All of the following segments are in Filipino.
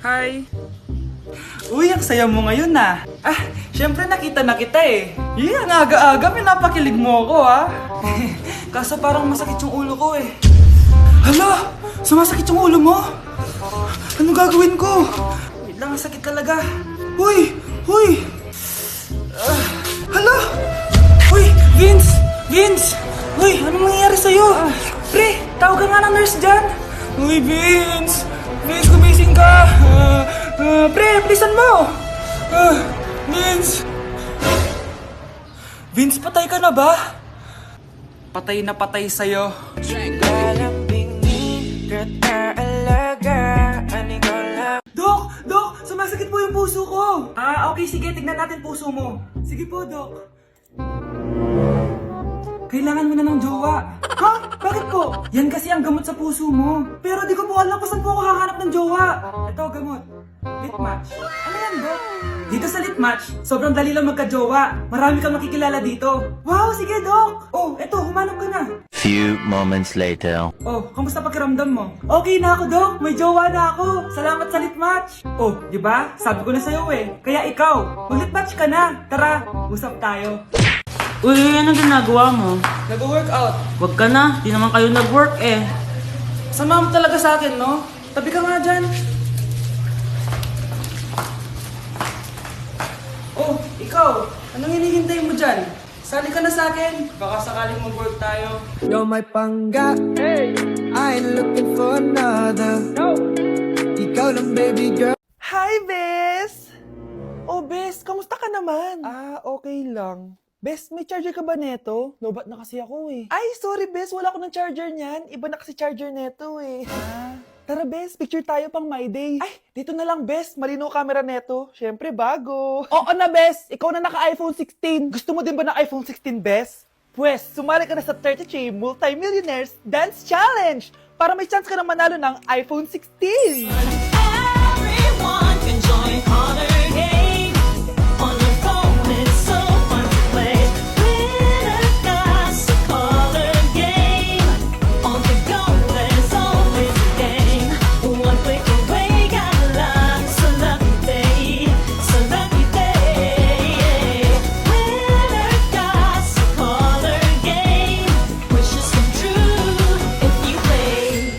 Hi! Uy, ang saya mo ngayon ah. Syempre nakita na kita eh. Ang aga-aga, pinapakilig mo ako ah. Kaso parang masakit yung ulo ko eh. Hala! Sumasakit yung ulo mo? Ano gagawin ko? Wait lang, ang sakit talaga. Uy! Uy! Hala! Uy! Vince! Vince! Uy! Anong nangyayari sa'yo? Pre! Tawag ka nga ng nurse dyan! Uy, Vince! Vince, gumising ka! Pre, bilisan mo! Vince! Vince, patay ka na ba? Patay na patay sa'yo. Dok! Dok! Sumasakit po yung puso ko! Okay, sige. Tignan natin puso mo. Sige po, Dok. Kailangan mo na ng jowa. Ha? Bakit po? Yan kasi ang gamot sa puso mo. Pero di ko po alam kung saan po ako hahanap ng jowa. Ito, gamot. Litmatch. Ano yan, Dok? Dito sa Litmatch, sobrang dali lang magka-jowa. Marami kang makikilala dito. Wow, sige, Dok. Oh, eto, humanap ka na. Few moments later. Oh, kamusta pakiramdam mo? Okay na ako, Dok. May jowa na ako. Salamat sa Litmatch. Oh, di ba? Sabi ko na sa'yo eh. Kaya ikaw, mag-Litmatch ka na. Tara, usap tayo. Uy, anong ginagawa mo? Nag-workout. Wag ka na, di naman kayo nag-work eh. Sama mo talaga sa akin, no? Tabi ka nga dyan. Oh, ikaw. Anong hinihintay mo dyan? Sali ka na sa akin. Baka sakaling mag-work tayo. You're my pangga. Hey. I ain't looking for another. No. Ikaw lang, baby girl. Hi, Bes! Oh, Bes, kamusta ka naman? Okay lang. Bes, may charger ka ba neto? Lobat na kasi ako eh. Ay, sorry, Bes, wala ko ng charger niyan. Iba na kasi charger neto eh. Tara, Bes, picture tayo pang My Day. Ay, dito na lang, Bes. Malinaw camera neto. Syempre, bago. Oo na, Bes. Ikaw na naka-iPhone 16. Gusto mo din ba ng iPhone 16, Bes? Pwes, sumali ka na sa 33 Multi-Millionaires Dance Challenge para may chance ka na manalo ng iPhone 16. Everyone can join Honor Game. On the phone, it's so fun to play. Winner got a color game. On the go, there's always a game. One click away, got a lot. So lucky day, so lucky day. Winner got a color game. Wishes come true if you play.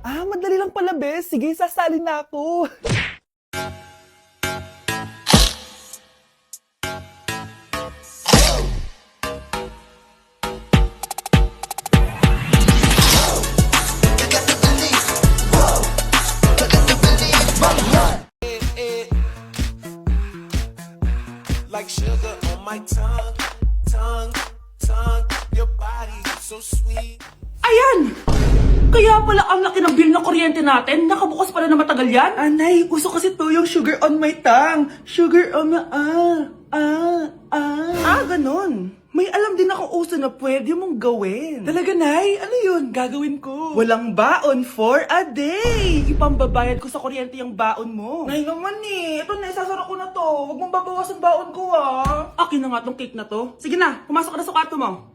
Madali lang pala, Bes. Sige, sasali na ako. Like sugar on my tongue, tongue, tongue. Your body so sweet. Ayan! Kaya pala ang laki ng bill ng kuryente natin, nakabukas pala na matagal yan? Anay, uso kasi to yung sugar on my tongue. Sugar on my... ganun. May alam din ako uso na pwede mong gawin. Talaga, Nay? Ano yun? Gagawin ko. Walang baon for a day. Ipambabayad ko sa kuryente yung baon mo. Nay naman eh. Ito na, isasara ko na to. Huwag mong babawasan baon ko ah. Akin na nga tong cake na to. Sige na, pumasok ka na sa kwarto mo.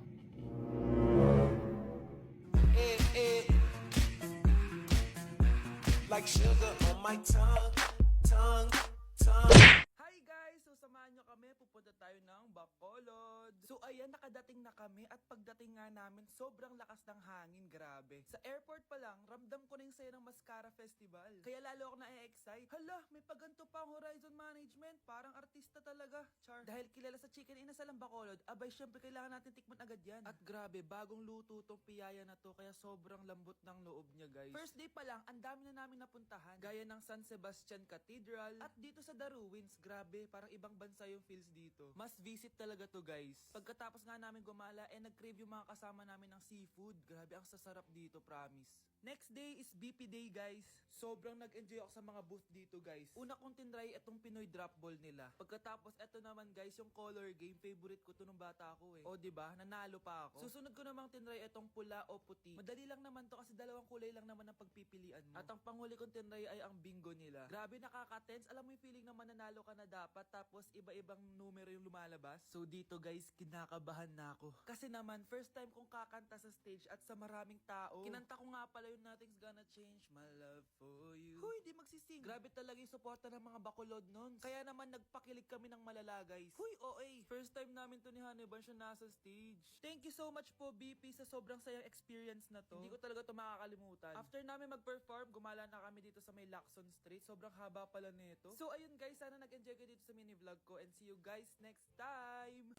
Like sugar on my tongue, tongue, tongue. Hi guys! So samahan nyo kami, pupunta tayo ng Bacolod. So ayan, nakadating na kami at pagdating nga namin, sobrang lakas ng hangin, grabe. Sa airport pa lang, ramdam ko na yung saya ng Mascara Festival. Kaya lalo ako na-excite. Hala, may paganto pa ang Horizon Management. Parang artista talaga, Char. Dahil kilala sa Chicken Inasal ang Bacolod, abay syempre kailangan natin tikman agad yan. At grabe, bagong luto tong piyaya na to, kaya sobrang lambot ng loob niya guys. First day pa lang, ang dami na namin napuntahan. Gaya ng San Sebastian Cathedral at dito sa The Ruins, grabe, parang ibang bansa yung feels dito. Must visit talaga to guys. Pagkatapos nga namin gumala, nag-crave yung mga kasama namin ng seafood. Grabe, ang sasarap dito, promise. Next day is BP Day guys. Sobrang nag-enjoy ako sa mga booth dito guys. Una kong tinry itong Pinoy drop ball nila. Pagkatapos eto naman guys, yung color game, favorite ko to nung bata ako eh. O diba, nanalo pa ako. Susunod ko namang tinry itong pula o puti. Madali lang naman to kasi dalawang kulay lang naman ang pagpipilian mo. At ang panghuli kong tinry ay ang bingo nila. Grabe, nakaka-tense. Alam mo yung feeling na mananalo ka na dapat tapos iba-ibang numero yung lumalabas. So dito guys, kinakabahan na ako. Kasi naman, first time kong kakanta sa stage at sa maraming tao. Kinanta ko nga pala yung Nothing's Gonna Change My Love For You. Huy, di magsisisi Grabe talaga yung suporta ng mga Bacolod nun. Kaya naman nagpakilig kami ng malala guys. Huy, OA. First time namin to ni Hannibal siya nasa stage. Thank you so much po BP sa sobrang sayang experience na to. Hindi ko talaga to makakalimutan. After namin mag-perform, gumala na kami dito sa may Lacson Street. Sobrang haba pala nito. So ayun guys, sana nag-enjoy kayo dito sa mini vlog ko and see you guys next time.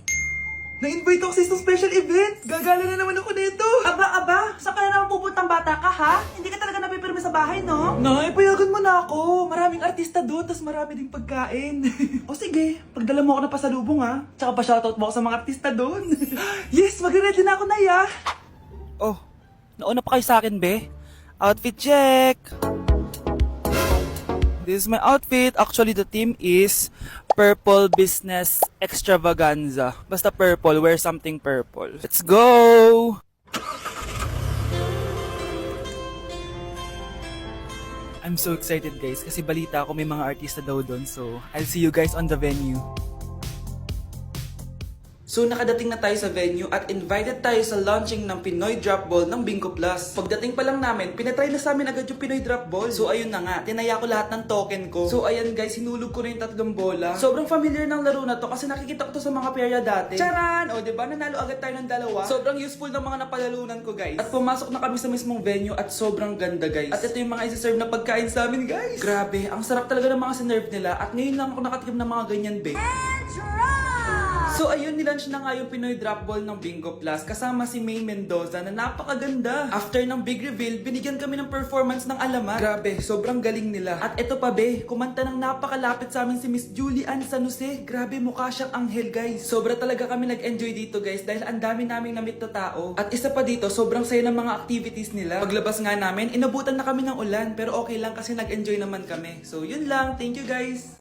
Na-invite ako sa isang special event! Gagala na naman ako nito! Aba, saan ka na naman pupuntang bata ka ha? Hindi ka talaga napipirme sa bahay, no? Nay, payagan mo na ako! Maraming artista doon, tas marami ding pagkain. O sige, pagdala mo ako na pasalubong ha. Tsaka pa-shoutout mo ako sa mga artista doon. Yes, magre-ready na ako na ya! Oh, nauna pa kayo sa akin, be? Outfit check! This is my outfit. Actually, the theme is Purple Business Extravaganza. Basta purple, wear something purple. Let's go! I'm so excited guys kasi balita ko may mga artista daw doon. So, I'll see you guys on the venue. So nakadating na tayo sa venue at invited tayo sa launching ng Pinoy Drop Ball ng Bingo Plus. Pagdating pa lang namin, pinatry na sa amin agad yung Pinoy Drop Ball. So ayun na nga, tinaya ko lahat ng token ko. So ayan guys, hinulog ko na yung 3 bola. Sobrang familiar ng laro na to kasi nakikita ko to sa mga perya dati. Charan! O diba, nanalo agad tayo ng 2. Sobrang useful ng mga napalalunan ko guys. At pumasok na kami sa mismong venue at sobrang ganda guys. At ito yung mga isi-serve na pagkain sa amin guys. Grabe, ang sarap talaga ng mga sinerve nila at ngayon lang ako nakatikim ng mga ganyan be. So ayun, nilunch na nga yung Pinoy Drop Ball ng Bingo Plus kasama si May Mendoza na napakaganda. After ng big reveal, binigyan kami ng performance ng alamat. Grabe, sobrang galing nila. At eto pa be, kumanta ng napakalapit sa amin si Miss Julie Ann San Jose. Grabe, mukha siyang anghel guys. Sobra talaga kami nag-enjoy dito guys dahil ang dami naming na-meet na tao. At isa pa dito, sobrang saya ng mga activities nila. Paglabas nga namin, inabutan na kami ng ulan pero okay lang kasi nag-enjoy naman kami. So yun lang, thank you guys.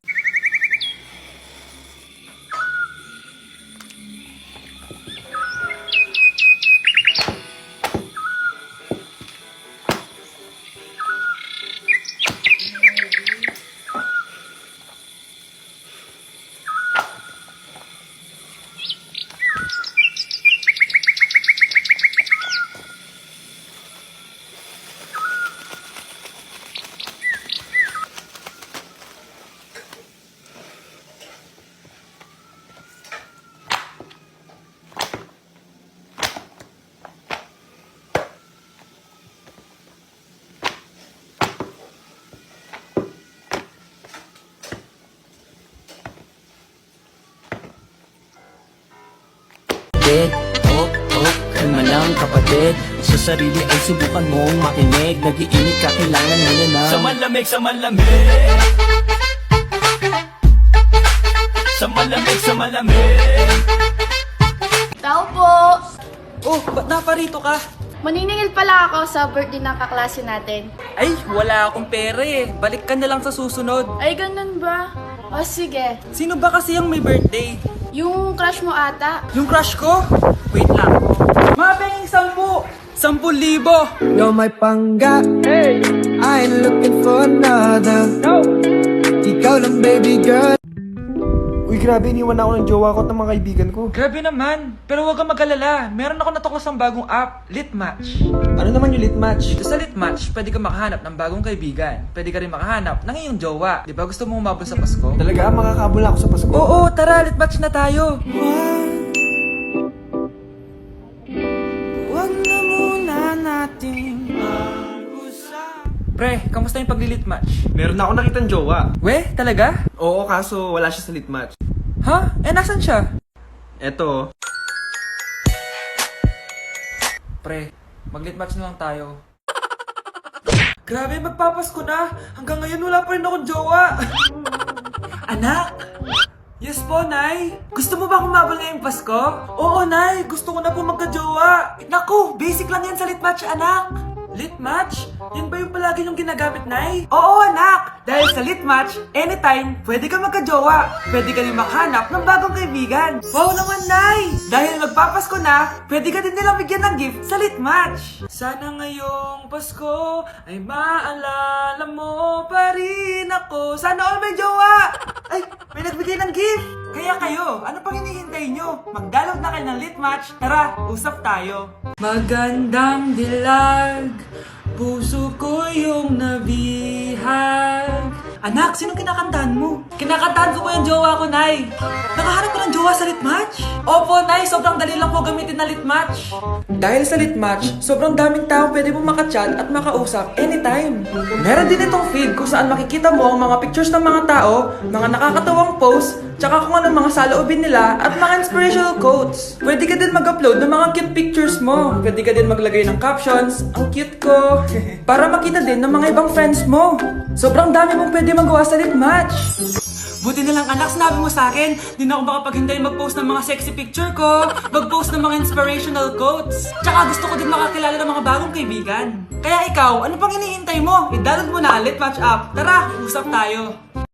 kapatid. Oh, kalma lang kapatid. Sa sarili ay subukan mong makinig. Nag-iinit ka, kailangan mo na ng Sa malamig, sa malamig. Sa malamig, sa malamig. Tao po! Oh, ba't naparito ka? Maniningil pala ako sa birthday ng kaklase natin. Ay, wala akong pera eh. Balik ka na lang sa susunod. Ay, ganun ba? O sige, Sino ba kasi yung may birthday? yung crush mo ata. Yung crush ko? Wait lang. Mabeng 10! 10,000! You're my pangga. Hey, I ain't looking for another. No, ikaw lang baby girl. Uy, grabe, iniwan ako ng jowa ko at ng mga kaibigan ko. Grabe naman. Pero huwag kang mag-alala. Meron ako natuklasang bagong app, Litmatch. Ano naman yung lit match? Dito sa Litmatch, pwede ka makahanap ng bagong kaibigan. Pwede ka rin makahanap ng iyong jowa. Di ba gusto mo umabot sa Pasko? Talaga, makakabula ako sa Pasko. Oo, tara, Litmatch na tayo. Huwag na muna nating Pre, kamusta yung pagli-Litmatch? Meron na ako nakitang jowa. We, talaga? Oo, kaso wala siya sa lit match. Ha? Nasan siya? Eto. Pre, mag-Litmatch na lang tayo. Grabe, magpapasko na. Hanggang ngayon wala pa rin akong jowa. Anak! Yes po, Nay. Gusto mo ba kumabal ngayong Pasko? Oo, Nay. Gusto ko na po magka-jowa. Naku, basic lang yan sa Litmatch, anak. Litmatch? Yan ba yung palagi yung ginagamit, Nay? Oo, anak! Dahil sa Litmatch, anytime, pwede ka magka-jowa. Pwede ka rin makahanap ng bagong kaibigan. Wow naman, Nay! Dahil magpapasko na, pwede ka din nilang bigyan ng gift sa Litmatch. Sana ngayong Pasko ay maalala mo pa rin ako. Sana all may jowa! Ay, may nagbigay ng gift! Kaya kayo, ano pang hinihintay nyo? Mag-download na kayo ng Litmatch. Tara, usap tayo. Magandang dilag, puso ko yung nabihag. Anak, sinong kinakantahan mo? Kinakantahan ko po yung jowa ko, Nay. Nakahanap ko ng jowa sa Litmatch? Opo, Nay. Sobrang dali lang po gamitin na Litmatch. Dahil sa Litmatch, sobrang daming tao pwede mo makachat at makausap anytime. Meron din itong feed kung saan makikita mo ang mga pictures ng mga tao, mga nakakatawang posts, tsaka kung anong mga saloobin nila at mga inspirational quotes. Pwede ka din mag-upload ng mga cute pictures mo. Pwede ka din maglagay ng captions, ang cute ko, para makita din ng mga ibang friends mo. Sobrang dami mong pwede magawa sa Litmatch. Buti na lang anak, sinabi mo sa akin, di na ako makapaghintay mag-post ng mga sexy picture ko, mag-post ng mga inspirational quotes. Tsaka gusto ko din makakilala ng mga bagong kaibigan. Kaya ikaw, ano pang iniintay mo? I-download mo na Litmatch app. Tara, usap tayo.